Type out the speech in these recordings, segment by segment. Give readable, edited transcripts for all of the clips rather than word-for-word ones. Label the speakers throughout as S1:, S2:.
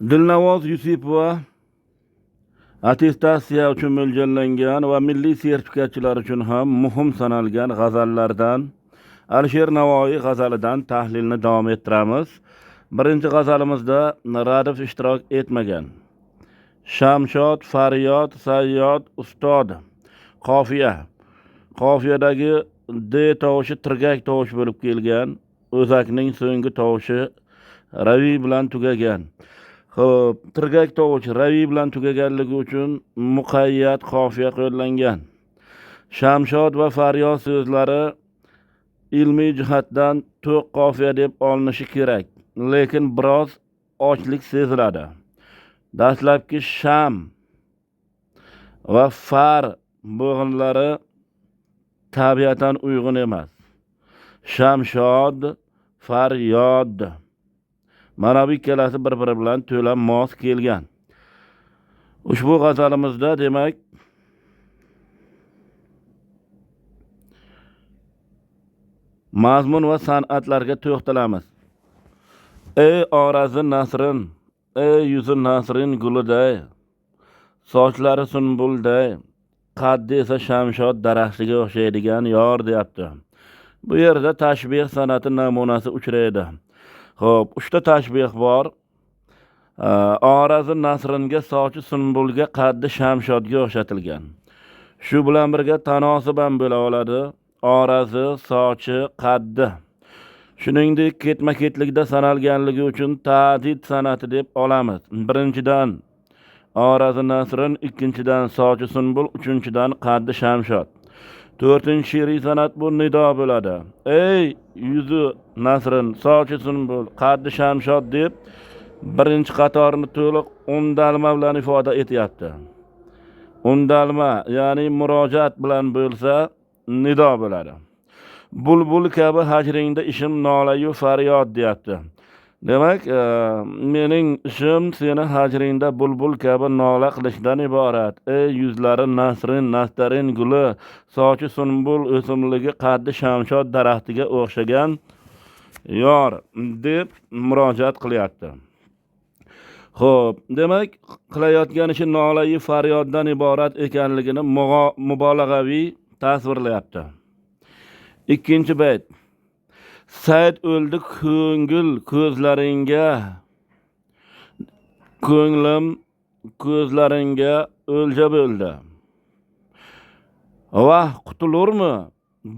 S1: Dilnavoz Yusipova attestatsiya uchun mo'ljallangan va milliy sertifikatchilar uchun ham muhim sanalgan g'azallardan Alisher Navoiy g'azalidan tahlilni davom ettiramiz. Birinchi g'azalimizda Radif ishtirok etmagan. Shamshod, Faryod, Sayyod, Ustod. Qofiya. Qofiyadagi D tovushi tirgak tovush bo'lib kelgan. O'zakning so'nggi tovushi ravi bilan tugagan. Xo'p, tirgak tovush ravi bilan tugaganligi uchun muqayyat qofiya qo'llangan. Shamshod va Faryod so'zlari ilmiy jihatdan to'q qofiya deb olinishi kerak, lekin biroz ochlik seziladi. Dastlabki sham va far bo'g'inlari tabiatan uyg'un emas. Shamshod, Faryod. Mana bu ikkalasi bir-biri bilan to'la mos kelgan. Ushbu g'azalimizda demak mazmun va san'atlarga to'xtalamiz. Ey orazi nasrin, ey yuzi nasrin guliday, sochlari sunbulday, qaddi esa shamshod daraxtiga o'xshaydigan yor deyapti. Bu yerda tashbih san'ati namunasi uchraydi. Xo'p, 3 ta tashbih bor. Orazi nasringa, sochi sunbulga, qaddi shamshodga o'xshatilgan. Shu bilan birga tanosiban bo'la oladi. Orazi, sochi, qaddi. Shuningdek, ketma-ketlikda sanalganligi uchun ta'did san'ati deb olamiz. Birinchidan orazi nasrin, ikkinchidan sochi sunbul, uchinchidan qaddi shamshod. To'rtinchi she'riy san'at bu nido bo'ladi. Ey yuzi nasrin, sochi sunbul, qaddi shamshod deb birinchi qatorni to'liq undalma bilan ifoda etyapti. Undalma, ya'ni murojaat bilan bo'lsa nido bo'ladi. Bulbul kabi hajringda ishim nolayu faryod deyapti. Demak, mening ishim seni hajringda bulbul kabi nola qilishdan iborat. Ey yuzlari nasrin, nastarin guli, sochi sunbul o'simligi, qaddi shamshod daraxtiga o'xshagan yor deb murojaat qilyapti. Xo'p, demak, qilayotgan ishi nolayu faryoddan iborat ekanligini mubolag'aviy tasvirlayapti. Ikkinchi bayt. Said o'ldi ko'ngil ko'zlaringga, ko'nglim ko'zlaringga o'lja bo'ldi. Vah, qutulurmi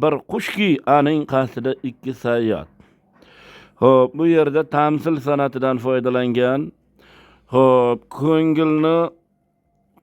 S1: bir qushki aning qasdida ikki sayyod. Xo'p, bu yerda tamsil san'atidan foydalangan. Xo'p, ko'ngilni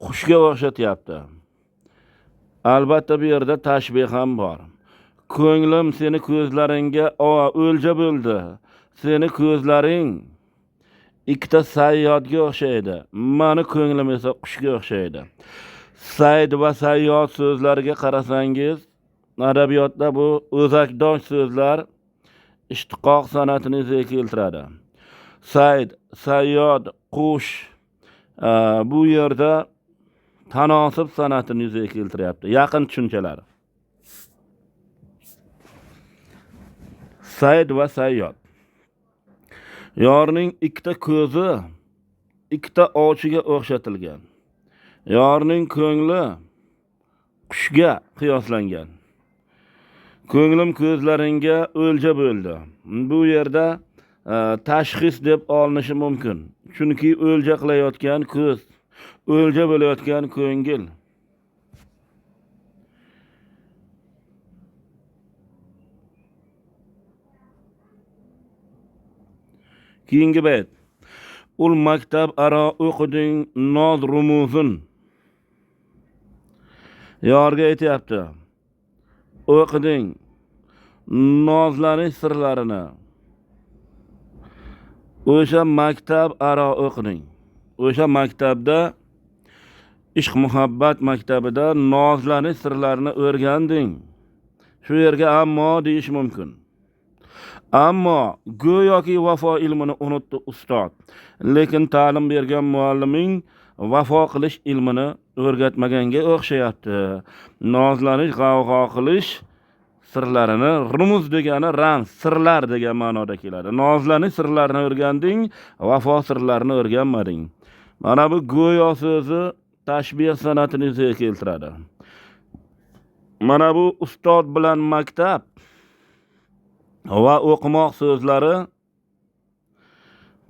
S1: qushga o'xshatyapti. Albatta bu yerda tashbih ham bor. Ko'nglim seni ko'zlaringga o'lja bo'ldi. Seni ko'zlaring ikkita sayyodga o'xshaydi. Meni ko'nglim esa qushga o'xshaydi. Sayd va sayyod so'zlariga qarasangiz, adabiyotda bu o'zakdosh so'zlar ishtiqoq san'atini yuzaga keltiradi. Sayd, sayyod, qush bu yerda tanosib san'atini yuzaga keltiryapti. Yaqin tushunchalar. Sayd va sayyod. Yorning ikkita ko'zi ikkita ochiga o'xshatilgan. Yorning ko'ngli qushga qiyoslangan. Ko'nglim ko'zlaringga o'lja bo'ldi. Bu yerda tashxis deb olinishi mumkin. Chunki o'lja qilayotgan ko'z, o'lja bo'layotgan ko'ngil. Keyingi bayt. Ul maktab aro o'qiding noz rumuzun. Yorga aytyapti. O'qiding nozlanish sirlarini. O'sha maktab aro o'qiding. O'sha maktabda, ishq muhabbat maktabida nozlanish sirlarini o'rganding. Shu yerga ammo deyish mumkin. Ammo go'yoki vafo ilmini unutdi ustod. Lekin ta'lim bergan mualliming vafo qilish ilmini o'rgatmaganga o'xshayapti. Nozlanish, g'avg'o qilish sirlarini, rumuz degani ramz, sirlar degan ma'noda keladi. Nozlanish sirlarini o'rganding, vafo sirlarini o'rganmading. Mana bu go'yo so'zi tashbih san'atini yuzaga keltiradi. Mana bu ustod bilan maktab va o'qimoq so'zlari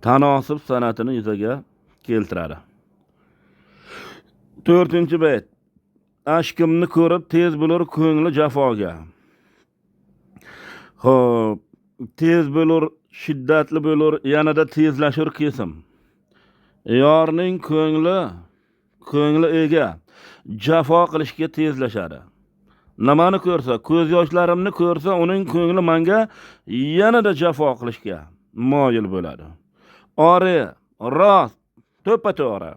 S1: tanosub san'atini yuzaga keltiradi. 4-bayt. Ashkimni ko'rib tez bo'lur ko'ngli jafoga. Xo'p, tez bo'lur, shiddatli bo'lur, yanada tezlashur kesim. Yorning ko'ngli ega, jafo qilishga tezlashadi. Nimani ko'rsa, ko'z yoshlarimni ko'rsa, uning ko'ngli menga yanada jafo qilishga moyil bo'ladi. Ori, rost, to'ppa-to'g'ri.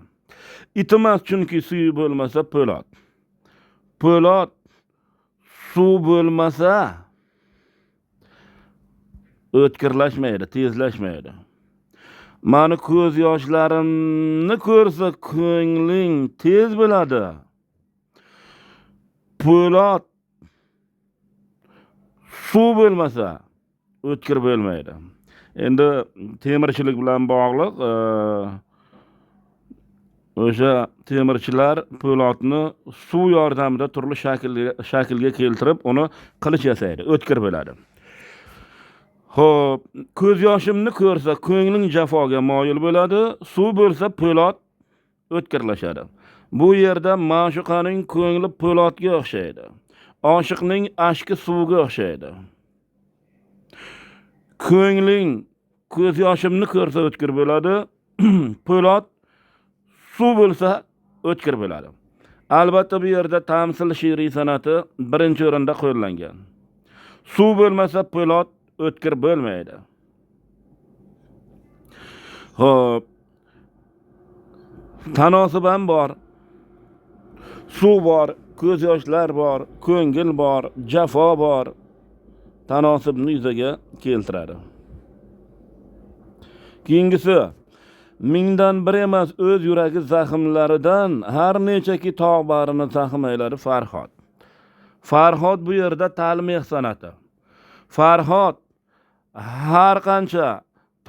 S1: Itimas chunki suv bo'lmasa po'lat. Po'lat suv bo'lmasa o'tkirlashmaydi, tezlashmaydi. Mani ko'z yoshlarimni ko'rsa, ko'ngling tez bo'ladi. Po'lat suv bo'lmasa o'tkir bo'lmaydi. Endi temirchilik bilan bog'liq o'sha temirchilar po'latni suv yordamida turli shaklga keltirib, uni qilich yasaydi, o'tkir bo'ladi. Xo'p, ko'z yoshimni ko'rsa, ko'ngling jafoga moyil bo'ladi, suv bo'lsa po'lat o'tkirlashadi. Bu yerda ma'shuqaning ko'ngli po'latga o'xshaydi. Oshiqning ashki suvga o'xshaydi. Ko'ngling ko'z yoshimni ko'rsa o'tkir bo'ladi, po'lat suv bo'lsa o'tkir bo'ladi. Albatta bu yerda tamsil she'riy san'ati birinchi o'rinda qo'llangan. Suv bo'lmasa po'lat o'tkir bo'lmaydi. Xo'p, tanosub ham bor. Suv bor, ko'z yoshlar bor, ko'ngil bor, jafo bor. Tanosubni yuzaga keltiradi. Keyingisi, mingdan bir emas o'z yuragi zaxmlaridan har nechaki tog' barini zaxm ayladi Farhod. Farhod bu yerda talmih san'ati. Farhod har qancha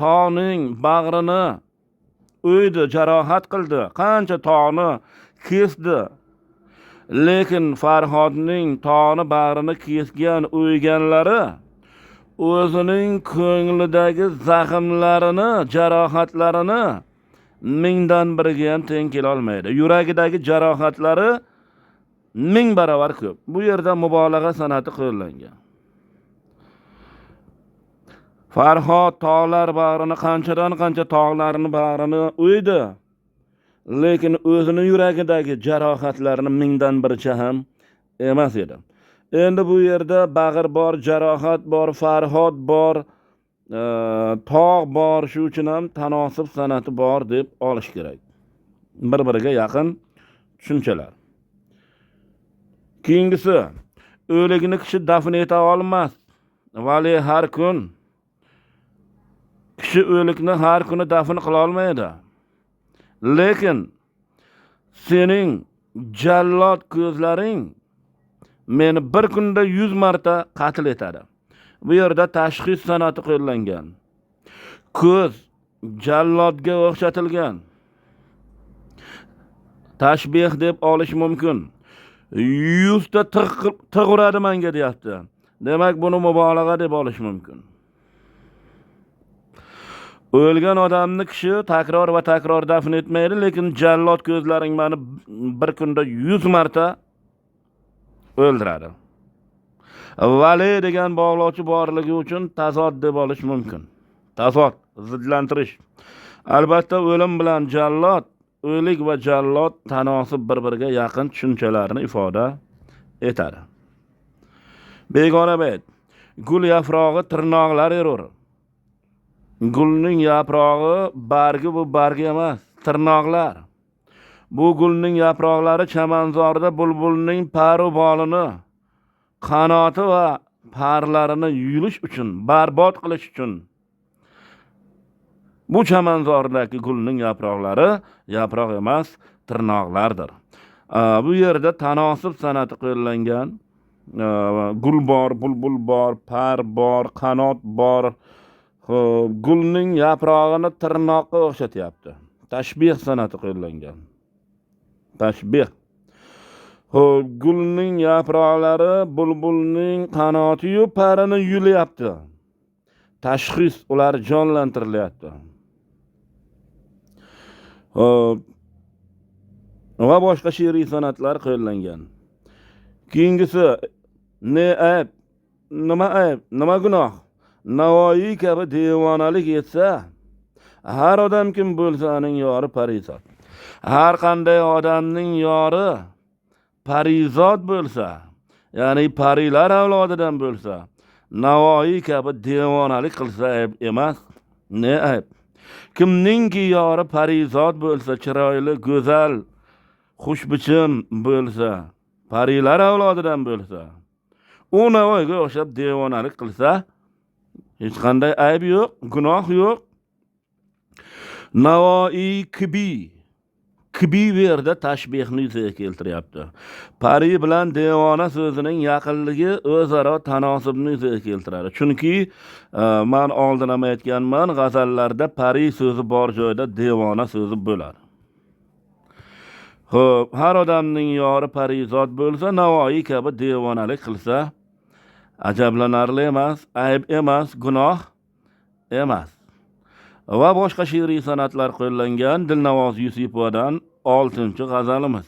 S1: tog'ning bag'rini o'ydi, jarohat qildi, qancha tog'ni kesdi. Lekin Farhodning tog'ni bag'rini kesgan, o'yganlari o'zining ko'nglidagi zaxmlarini, jarohatlarini mingdan biriga ham teng kela olmaydi. Yuragidagi jarohatlari 1000 barobar ko'p. Bu yerda mubolag'a san'ati qo'llangan. Farhod tog'lar bag'rini qancha tog'larni bag'rini o'ydi. Lekin o'zining yuragidagi jarohatlarini 1000dan biricha ham emas edi. Endi bu yerda bag'ir bor, jarohat bor, Farhod bor, tog' bor, shu uchun ham tanosub san'ati bor deb olish kerak. Bir-biriga yaqin tushunchalar. Keyingisi, o'ligini kishi dafn eta olmas. Vali har kun kishi o'likni har kuni dafn qila olmaydi. Lekin sening jallod ko'zlaring meni bir kunda 100 marta qatl etadi. Bu yerda tashxis san'ati qo'llangan. Ko'z jallodga o'xshatilgan. Tashbih deb olish mumkin. 100 ta tig' uradi menga deyapti. Demak, buni mubolag'a deb olish mumkin. O'lgan odamni kishi takror va takror dafn etmaydi, lekin jallod ko'zlaring meni bir kunda 100 marta o'ldiradi. Vali degan bog'lovchi borligi uchun tazod deb olish mumkin. Tazod, zidlantirish. Albatta o'lim bilan jallod, o'lik va jallod tanosib bir-biriga yaqin tushunchalarni ifoda etadi. Begona bayt. Gul yaprog'i tirnoqlar erur. Gulning yaprog'i bargi, bu bargi emas, tirnoqlar. Bu gulning yaproqlari chamanzorda bulbulning paru bolini, qanoti va parlarini yulish uchun, barbod qilish uchun. Bu chamanzordagi gulning yaproqlari yaproq emas, tirnoqlardir. Bu yerda tanosub san'ati qo'llangan. gul bor, bulbul bor, par bor, qanot bor. Xo'p, gulning yaprog'ini tirnoqqa o'xshatyapti. Tashbih san'ati qo'llangan. Tashbih. Xo'p, gulning yaproqlari bulbulning qanoti-yu parini yulyapti. Tashxis ular jonlantirilyapti. Xo'p, va boshqa she'riy san'atlar qo'llangan. Keyingisi ne ayb, nima gunoh? Navoiy kabi devonalik etsa, har odam kim bo'lsa uning yori parizod. Har qanday odamning yori parizod bo'lsa, ya'ni parilar avlodidan bo'lsa, Navoiy kabi devonalik qilsa ayb emas, ne ayb. Kimningki yori parizod bo'lsa, chiroyli, go'zal, xushbichim bo'lsa, parilar avlodidan bo'lsa, u Navoiyga o'xshab devonalik qilsa, hech qanday ayb yo'q, gunoh yo'q. Navoiy kibi bu yerda tashbihni yuzaga keltiryapti. Pari bilan devona so'zining yaqinligi o'zaro tanosubni yuzaga keltiradi. Chunki men oldin ham aytganman, g'azallarda pari so'zi bor joyda devona so'zi bo'ladi. Xo'p, har odamning yori parizod bo'lsa, Navoiy kabi devonalik qilsa, ajablanarli emas, ayb emas, gunoh emas. Va boshqa she'riy san'atlar qo'llangan Dilnavoz Yusupovadan 6-g'azalimiz.